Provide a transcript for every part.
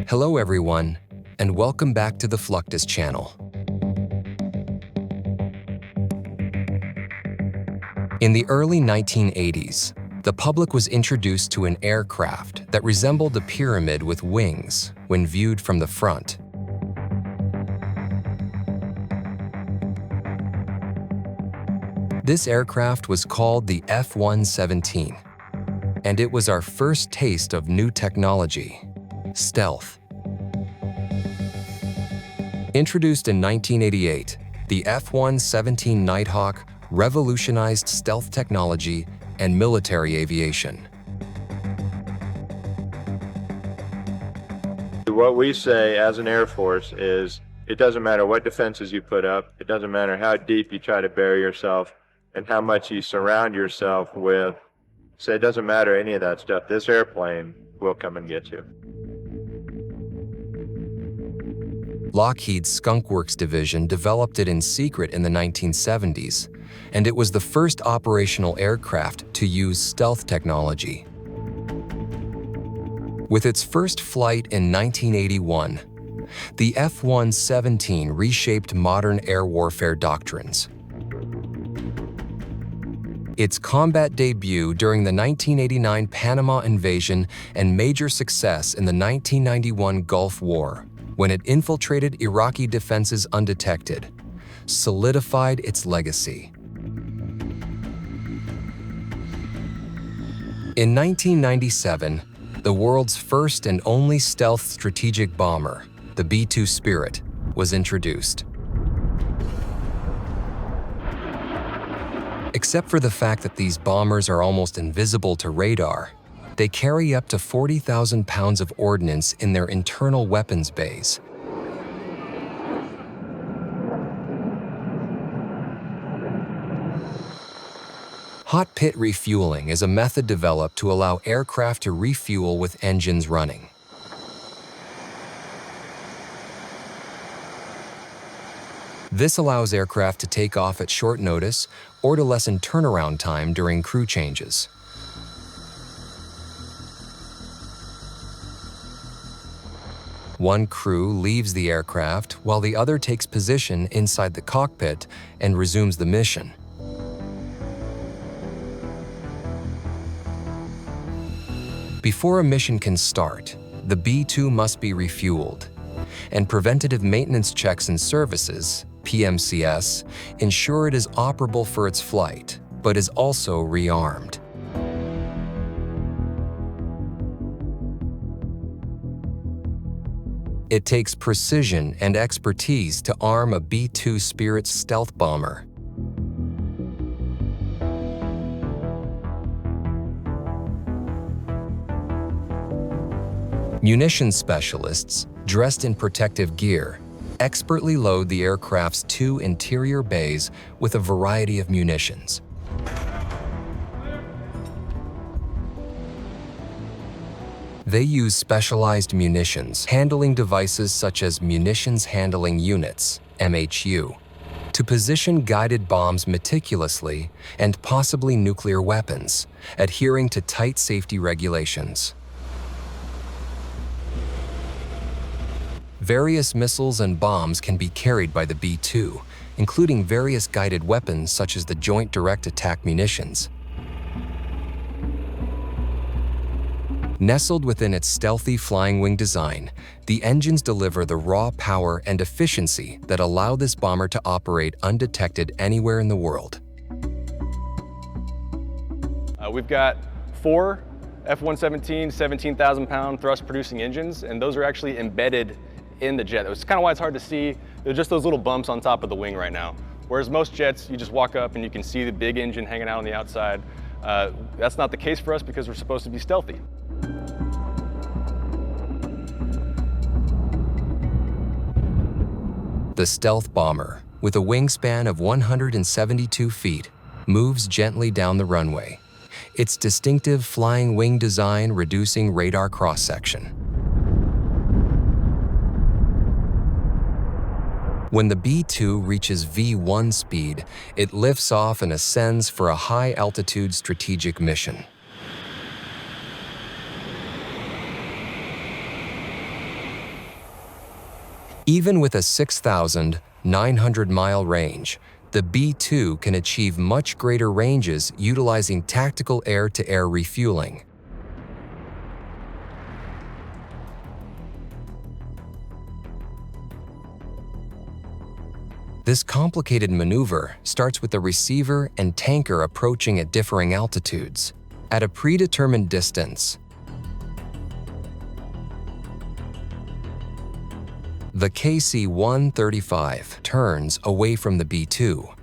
Hello everyone, and welcome back to the Fluctus Channel. In the early 1980s, the public was introduced to an aircraft that resembled a pyramid with wings when viewed from the front. This aircraft was called the F-117, and it was our first taste of new technology, stealth. Introduced in 1988, the F-117 Nighthawk revolutionized stealth technology and military aviation. What we say as an Air Force is, it doesn't matter what defenses you put up, it doesn't matter how deep you try to bury yourself, and how much you surround yourself with. So it doesn't matter any of that stuff. This airplane will come and get you. Lockheed's Skunk Works division developed it in secret in the 1970s, and it was the first operational aircraft to use stealth technology. With its first flight in 1981, the F-117 reshaped modern air warfare doctrines. Its combat debut during the 1989 Panama invasion and major success in the 1991 Gulf War, when it infiltrated Iraqi defenses undetected, solidified its legacy. In 1997, the world's first and only stealth strategic bomber, the B-2 Spirit, was introduced. Except for the fact that these bombers are almost invisible to radar, they carry up to 40,000 pounds of ordnance in their internal weapons bays. Hot pit refueling is a method developed to allow aircraft to refuel with engines running. This allows aircraft to take off at short notice or to lessen turnaround time during crew changes. One crew leaves the aircraft while the other takes position inside the cockpit and resumes the mission. Before a mission can start, the B-2 must be refueled, and preventative maintenance checks and services, PMCS, ensure it is operable for its flight, but is also rearmed. It takes precision and expertise to arm a B-2 Spirit stealth bomber. Munitions specialists, dressed in protective gear, expertly load the aircraft's two interior bays with a variety of munitions. They use specialized munitions handling devices such as munitions handling units, MHU, to position guided bombs meticulously and possibly nuclear weapons, adhering to tight safety regulations. Various missiles and bombs can be carried by the B-2, including various guided weapons such as the Joint Direct Attack munitions. Nestled within its stealthy flying wing design, the engines deliver the raw power and efficiency that allow this bomber to operate undetected anywhere in the world. We've got 4 F-117 17,000-pound thrust-producing engines, and those are actually embedded in the jet. It's kind of why it's hard to see. They're just those little bumps on top of the wing right now. Whereas most jets, you just walk up and you can see the big engine hanging out on the outside. That's not the case for us because we're supposed to be stealthy. The stealth bomber, with a wingspan of 172 feet, moves gently down the runway, its distinctive flying wing design reducing radar cross-section. When the B-2 reaches V1 speed, it lifts off and ascends for a high-altitude strategic mission. Even with a 6,900-mile range, the B-2 can achieve much greater ranges utilizing tactical air-to-air refueling. This complicated maneuver starts with the receiver and tanker approaching at differing altitudes. At a predetermined distance, the KC-135 turns away from the B-2,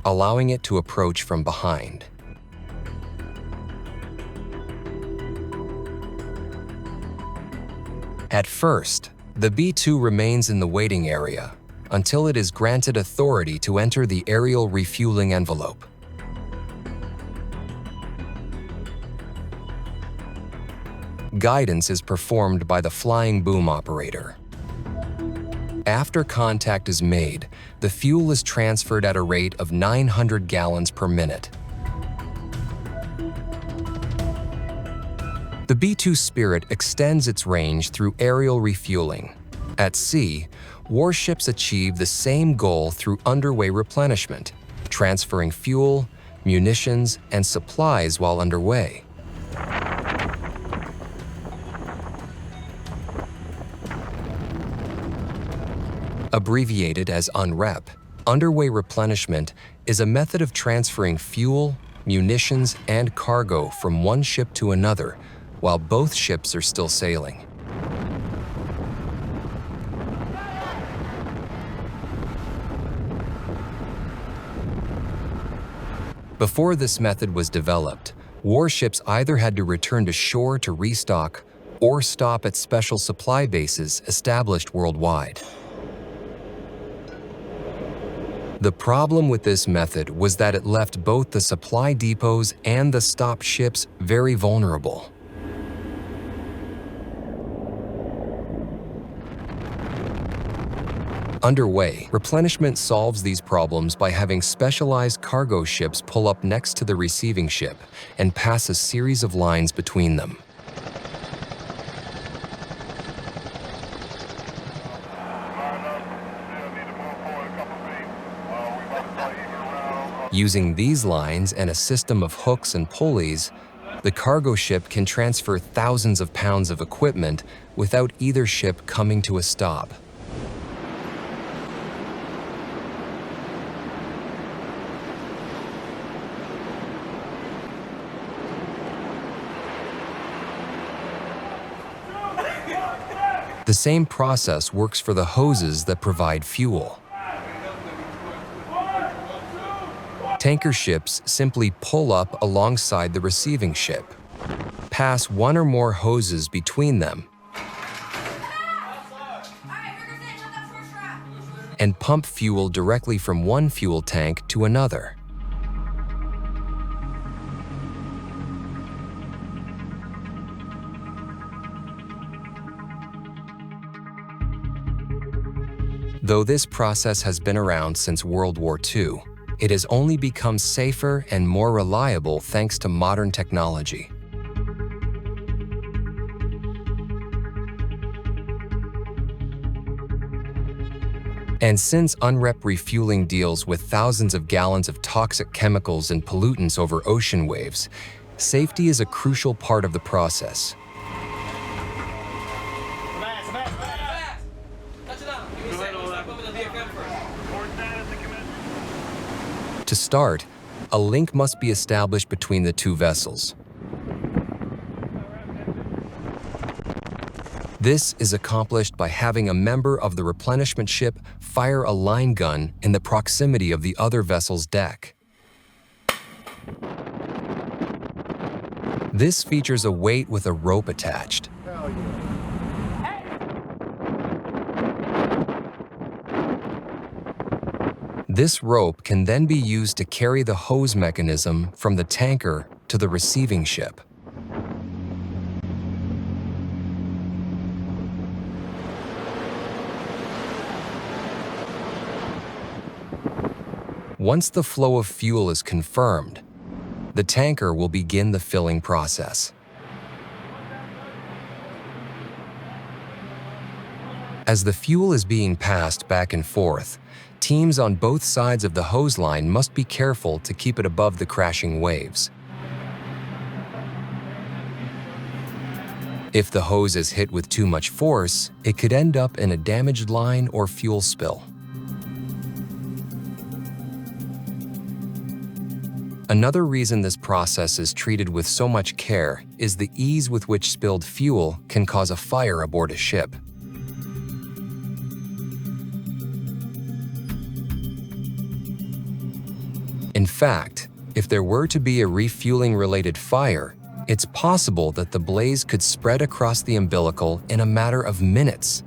allowing it to approach from behind. At first, the B-2 remains in the waiting area until it is granted authority to enter the aerial refueling envelope. Guidance is performed by the flying boom operator. After contact is made, the fuel is transferred at a rate of 900 gallons per minute. The B-2 Spirit extends its range through aerial refueling. At sea, warships achieve the same goal through underway replenishment, transferring fuel, munitions, and supplies while underway. Abbreviated as UNREP, underway replenishment is a method of transferring fuel, munitions, and cargo from one ship to another while both ships are still sailing. Before this method was developed, warships either had to return to shore to restock or stop at special supply bases established worldwide. The problem with this method was that it left both the supply depots and the stopped ships very vulnerable. Underway, replenishment solves these problems by having specialized cargo ships pull up next to the receiving ship and pass a series of lines between them. Using these lines and a system of hooks and pulleys, the cargo ship can transfer thousands of pounds of equipment without either ship coming to a stop. The same process works for the hoses that provide fuel. Tanker ships simply pull up alongside the receiving ship, pass one or more hoses between them, and pump fuel directly from one fuel tank to another. Though this process has been around since World War II, it has only become safer and more reliable thanks to modern technology. And since UNREP refueling deals with thousands of gallons of toxic chemicals and pollutants over ocean waves, safety is a crucial part of the process. To start, a link must be established between the two vessels. This is accomplished by having a member of the replenishment ship fire a line gun in the proximity of the other vessel's deck. This features a weight with a rope attached. This rope can then be used to carry the hose mechanism from the tanker to the receiving ship. Once the flow of fuel is confirmed, the tanker will begin the filling process. As the fuel is being passed back and forth, teams on both sides of the hose line must be careful to keep it above the crashing waves. If the hose is hit with too much force, it could end up in a damaged line or fuel spill. Another reason this process is treated with so much care is the ease with which spilled fuel can cause a fire aboard a ship. In fact, if there were to be a refueling-related fire, it's possible that the blaze could spread across the umbilical in a matter of minutes.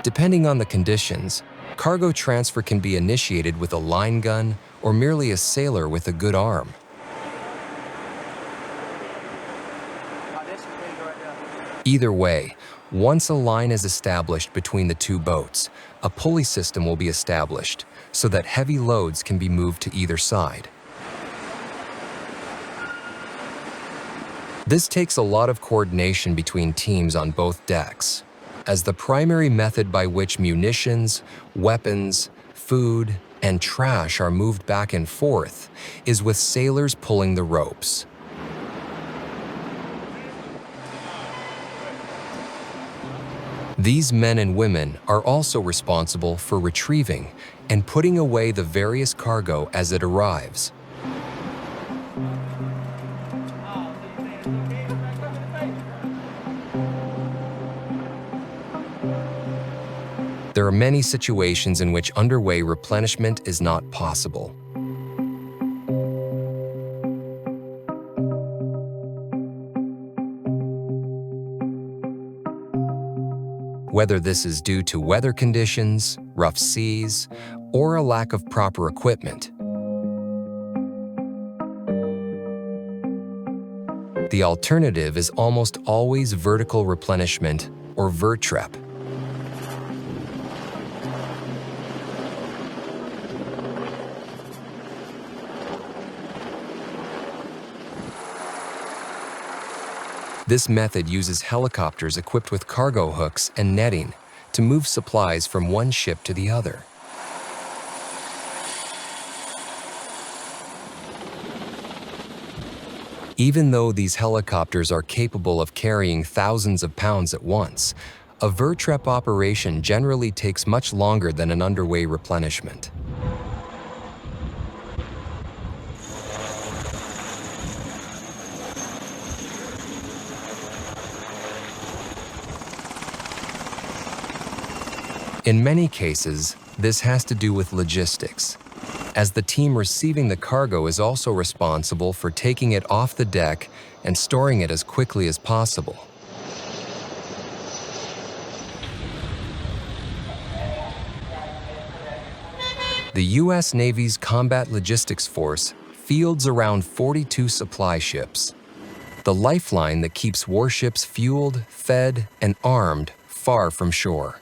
Depending on the conditions, cargo transfer can be initiated with a line gun or merely a sailor with a good arm. Either way, once a line is established between the two boats, a pulley system will be established so that heavy loads can be moved to either side. This takes a lot of coordination between teams on both decks, as the primary method by which munitions, weapons, food, and trash are moved back and forth is with sailors pulling the ropes. These men and women are also responsible for retrieving and putting away the various cargo as it arrives. There are many situations in which underway replenishment is not possible. Whether this is due to weather conditions, rough seas, or a lack of proper equipment. The alternative is almost always vertical replenishment, or VERTREP. This method uses helicopters equipped with cargo hooks and netting to move supplies from one ship to the other. Even though these helicopters are capable of carrying thousands of pounds at once, a VERTREP operation generally takes much longer than an underway replenishment. In many cases, this has to do with logistics, as the team receiving the cargo is also responsible for taking it off the deck and storing it as quickly as possible. The U.S. Navy's Combat Logistics Force fields around 42 supply ships, the lifeline that keeps warships fueled, fed, and armed far from shore.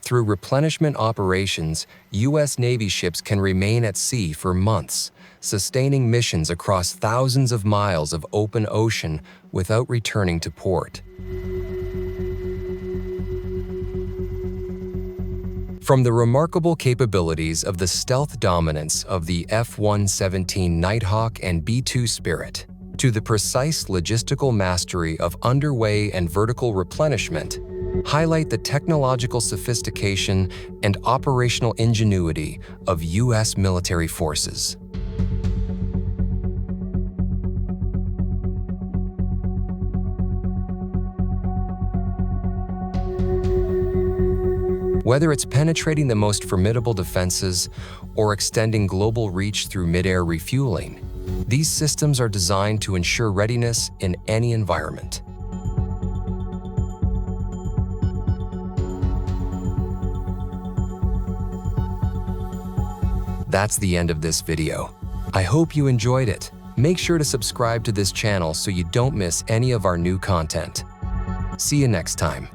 Through replenishment operations, U.S. Navy ships can remain at sea for months, sustaining missions across thousands of miles of open ocean without returning to port. From the remarkable capabilities of the stealth dominance of the F-117 Nighthawk and B-2 Spirit, to the precise logistical mastery of underway and vertical replenishment, highlight the technological sophistication and operational ingenuity of U.S. military forces. Whether it's penetrating the most formidable defenses or extending global reach through mid-air refueling, these systems are designed to ensure readiness in any environment. That's the end of this video. I hope you enjoyed it. Make sure to subscribe to this channel so you don't miss any of our new content. See you next time.